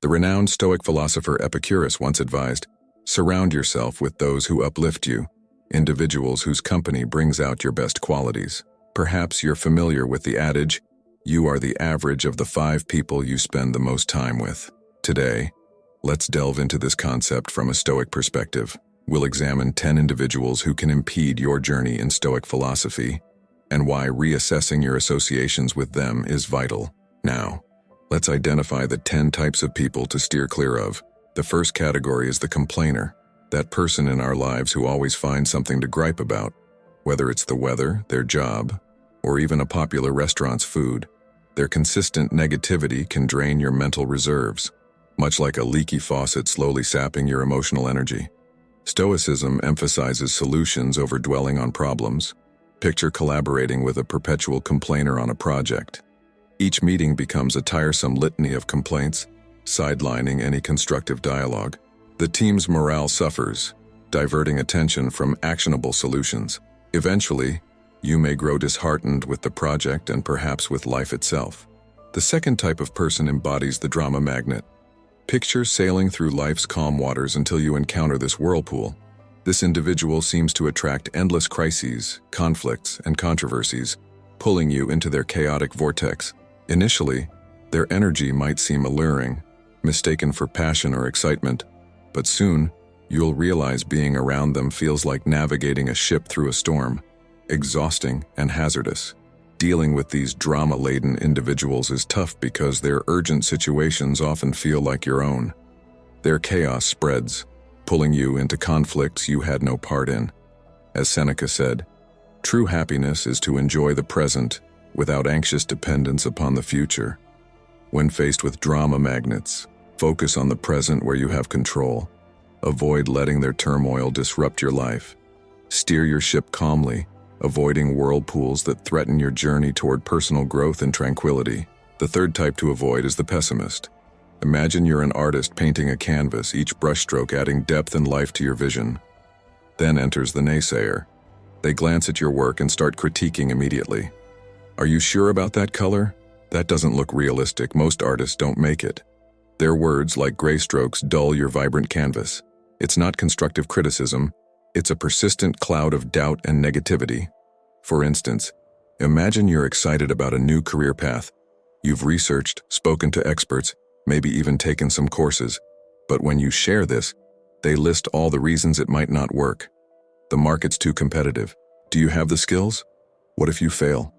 The renowned Stoic philosopher Epicurus once advised, "Surround yourself with those who uplift you, individuals whose company brings out your best qualities." Perhaps you're familiar with the adage, "You are the average of the 5 people you spend the most time with." Today, let's delve into this concept from a Stoic perspective. We'll examine 10 individuals who can impede your journey in Stoic philosophy, and why reassessing your associations with them is vital. Now, let's identify the 10 types of people to steer clear of. The first category is the complainer, that person in our lives who always finds something to gripe about, whether it's the weather, their job, or even a popular restaurant's food. Their consistent negativity can drain your mental reserves, much like a leaky faucet slowly sapping your emotional energy. Stoicism emphasizes solutions over dwelling on problems. Picture collaborating with a perpetual complainer on a project. Each meeting becomes a tiresome litany of complaints, sidelining any constructive dialogue. The team's morale suffers, diverting attention from actionable solutions. Eventually, you may grow disheartened with the project and perhaps with life itself. The second type of person embodies the drama magnet. Picture sailing through life's calm waters until you encounter this whirlpool. This individual seems to attract endless crises, conflicts, and controversies, pulling you into their chaotic vortex. Initially, their energy might seem alluring, mistaken for passion or excitement, but soon, you'll realize being around them feels like navigating a ship through a storm, exhausting and hazardous. Dealing with these drama-laden individuals is tough because their urgent situations often feel like your own. Their chaos spreads, pulling you into conflicts you had no part in. As Seneca said, "True happiness is to enjoy the present without anxious dependence upon the future." When faced with drama magnets, focus on the present where you have control. Avoid letting their turmoil disrupt your life. Steer your ship calmly, avoiding whirlpools that threaten your journey toward personal growth and tranquility. The third type to avoid is the pessimist. Imagine you're an artist painting a canvas, each brushstroke adding depth and life to your vision. Then enters the naysayer. They glance at your work and start critiquing immediately. "Are you sure about that color? That doesn't look realistic. Most artists don't make it." Their words, like gray strokes, dull your vibrant canvas. It's not constructive criticism. It's a persistent cloud of doubt and negativity. For instance, imagine you're excited about a new career path. You've researched, spoken to experts, maybe even taken some courses. But when you share this, they list all the reasons it might not work. The market's too competitive. Do you have the skills? What if you fail?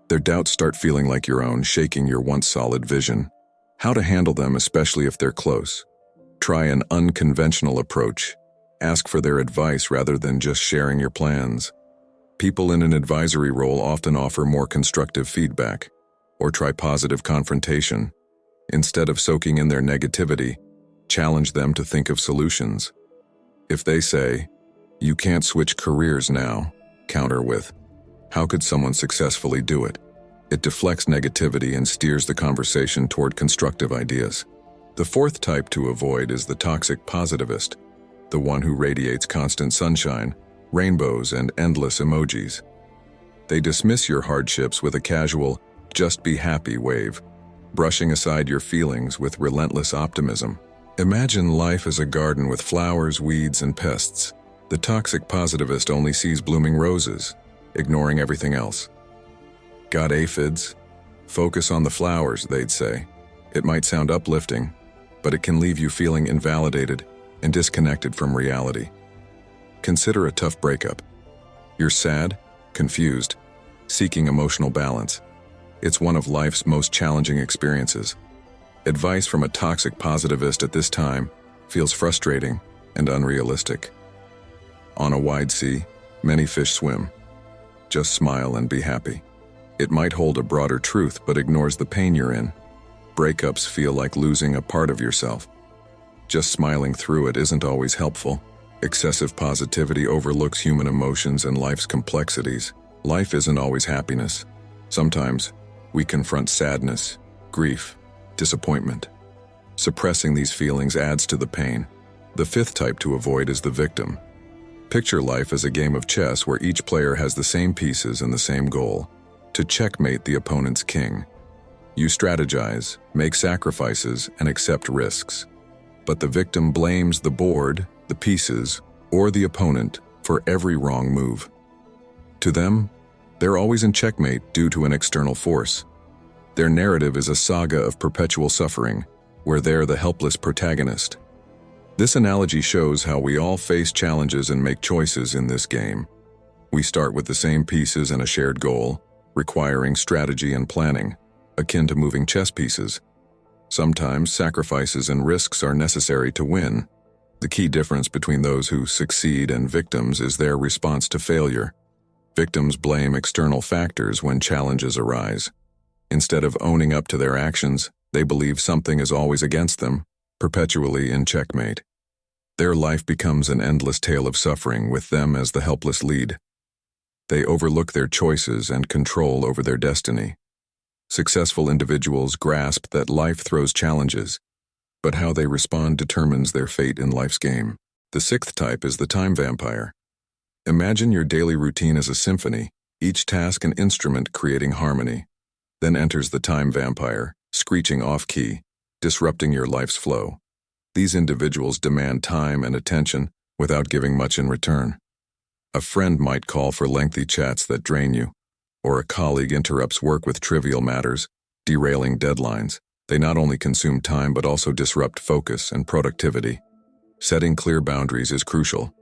Their doubts start feeling like your own, shaking your once solid vision. How to handle them, especially if they're close? Try an unconventional approach. Ask for their advice rather than just sharing your plans. People in an advisory role often offer more constructive feedback. Or try positive confrontation. Instead of soaking in their negativity, challenge them to think of solutions. If they say, "You can't switch careers now," counter with, "How could someone successfully do it?" It deflects negativity and steers the conversation toward constructive ideas. The fourth type to avoid is the toxic positivist, the one who radiates constant sunshine, rainbows, and endless emojis. They dismiss your hardships with a casual, "just be happy" wave, brushing aside your feelings with relentless optimism. Imagine life as a garden with flowers, weeds, and pests. The toxic positivist only sees blooming roses, ignoring everything else. "Got aphids? Focus on the flowers," they'd say. It might sound uplifting, but it can leave you feeling invalidated and disconnected from reality. Consider a tough breakup. You're sad, confused, seeking emotional balance. It's one of life's most challenging experiences. Advice from a toxic positivist at this time feels frustrating and unrealistic. On a wide sea, many fish swim. Just smile and be happy. It might hold a broader truth but ignores the pain you're in. Breakups feel like losing a part of yourself. Just smiling through it isn't always helpful. Excessive positivity overlooks human emotions and life's complexities. Life isn't always happiness. Sometimes, we confront sadness, grief, disappointment. Suppressing these feelings adds to the pain. The fifth type to avoid is the victim. Picture life as a game of chess where each player has the same pieces and the same goal: to checkmate the opponent's king. You strategize, make sacrifices, and accept risks. But the victim blames the board, the pieces, or the opponent for every wrong move. To them, they're always in checkmate due to an external force. Their narrative is a saga of perpetual suffering, where they're the helpless protagonist. This analogy shows how we all face challenges and make choices in this game. We start with the same pieces and a shared goal, requiring strategy and planning, akin to moving chess pieces. Sometimes sacrifices and risks are necessary to win. The key difference between those who succeed and victims is their response to failure. Victims blame external factors when challenges arise. Instead of owning up to their actions, they believe something is always against them, perpetually in checkmate. Their life becomes an endless tale of suffering with them as the helpless lead. They overlook their choices and control over their destiny. Successful individuals grasp that life throws challenges, but how they respond determines their fate in life's game. The sixth type is the time vampire. Imagine your daily routine as a symphony, each task an instrument creating harmony. Then enters the time vampire, screeching off-key, disrupting your life's flow. These individuals demand time and attention without giving much in return. A friend might call for lengthy chats that drain you, or a colleague interrupts work with trivial matters, derailing deadlines. They not only consume time but also disrupt focus and productivity. Setting clear boundaries is crucial.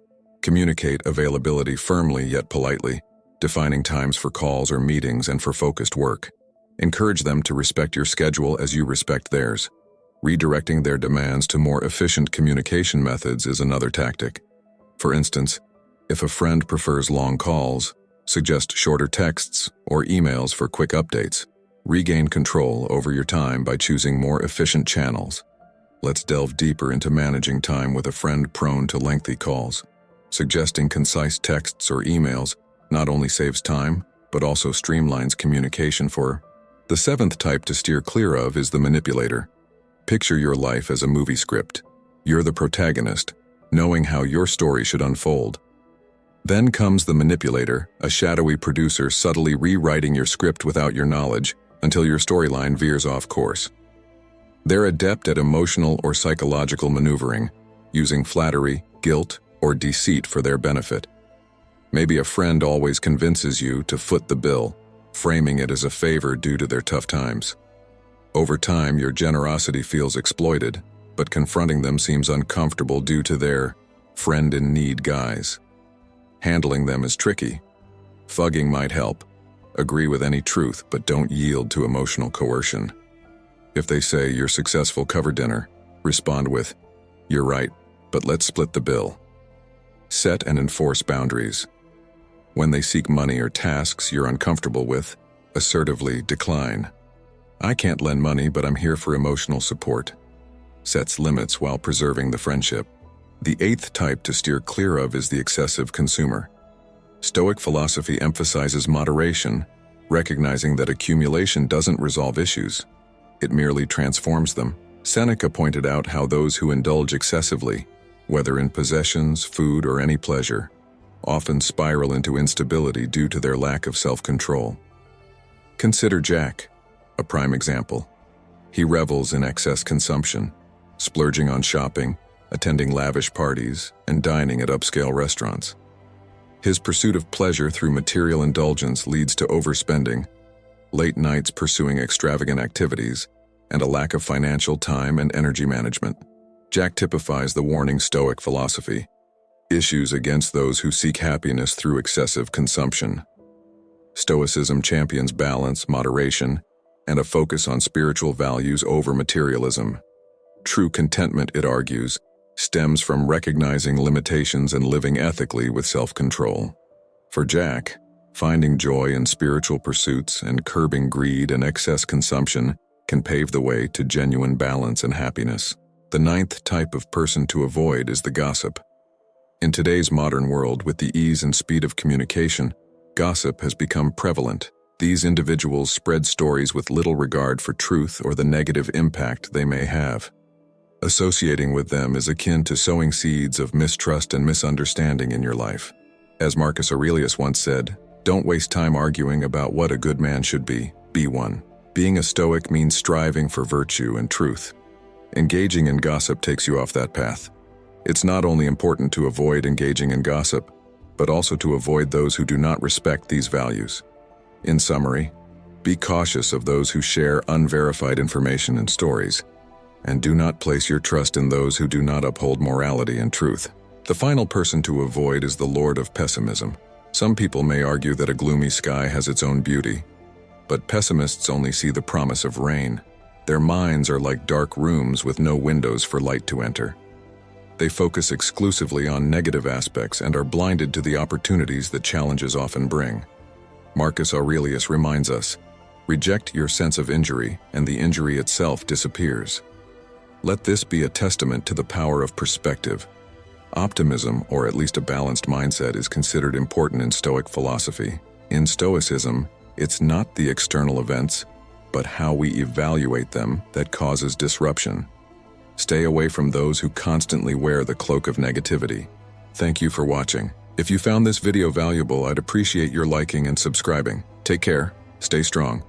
Communicate availability firmly yet politely, defining times for calls or meetings and for focused work. Encourage them to respect your schedule as you respect theirs. Redirecting their demands to more efficient communication methods is another tactic. For instance, if a friend prefers long calls, suggest shorter texts or emails for quick updates. Regain control over your time by choosing more efficient channels. Let's delve deeper into managing time with a friend prone to lengthy calls. Suggesting concise texts or emails not only saves time, but also streamlines communication for. The seventh type to steer clear of is the manipulator. Picture your life as a movie script. You're the protagonist, knowing how your story should unfold. Then comes the manipulator, a shadowy producer subtly rewriting your script without your knowledge until your storyline veers off course. They're adept at emotional or psychological maneuvering, using flattery, guilt, or deceit for their benefit. Maybe a friend always convinces you to foot the bill, framing it as a favor due to their tough times. Over time, your generosity feels exploited, but confronting them seems uncomfortable due to their friend-in-need guise. Handling them is tricky. Fugging might help. Agree with any truth, but don't yield to emotional coercion. If they say your successful cover dinner, respond with, "You're right, but let's split the bill." Set and enforce boundaries. When they seek money or tasks you're uncomfortable with, assertively decline. "I can't lend money, but I'm here for emotional support." Sets limits while preserving the friendship. The eighth type to steer clear of is the excessive consumer. Stoic philosophy emphasizes moderation, recognizing that accumulation doesn't resolve issues. It merely transforms them. Seneca pointed out how those who indulge excessively, whether in possessions, food, or any pleasure, often spiral into instability due to their lack of self-control. Consider Jack, a prime example. He revels in excess consumption, splurging on shopping, attending lavish parties, and dining at upscale restaurants. His pursuit of pleasure through material indulgence leads to overspending, late nights pursuing extravagant activities, and a lack of financial time and energy management. Jack typifies the warning Stoic philosophy, issues against those who seek happiness through excessive consumption. Stoicism champions balance, moderation, and a focus on spiritual values over materialism. True contentment, it argues, stems from recognizing limitations and living ethically with self-control. For Jack, finding joy in spiritual pursuits and curbing greed and excess consumption can pave the way to genuine balance and happiness. The ninth type of person to avoid is the gossip. In today's modern world, with the ease and speed of communication, gossip has become prevalent. These individuals spread stories with little regard for truth or the negative impact they may have. Associating with them is akin to sowing seeds of mistrust and misunderstanding in your life. As Marcus Aurelius once said, "Don't waste time arguing about what a good man should be one. Being a Stoic means striving for virtue and truth. Engaging in gossip takes you off that path. It's not only important to avoid engaging in gossip, but also to avoid those who do not respect these values. In summary, be cautious of those who share unverified information and stories, and do not place your trust in those who do not uphold morality and truth. The final person to avoid is the Lord of Pessimism. Some people may argue that a gloomy sky has its own beauty, but pessimists only see the promise of rain. Their minds are like dark rooms with no windows for light to enter. They focus exclusively on negative aspects and are blinded to the opportunities that challenges often bring. Marcus Aurelius reminds us, reject your sense of injury, and the injury itself disappears. Let this be a testament to the power of perspective. Optimism, or at least a balanced mindset, is considered important in Stoic philosophy. In Stoicism, it's not the external events, but how we evaluate them that causes disruption. Stay away from those who constantly wear the cloak of negativity. Thank you for watching. If you found this video valuable, I'd appreciate your liking and subscribing. Take care, stay strong.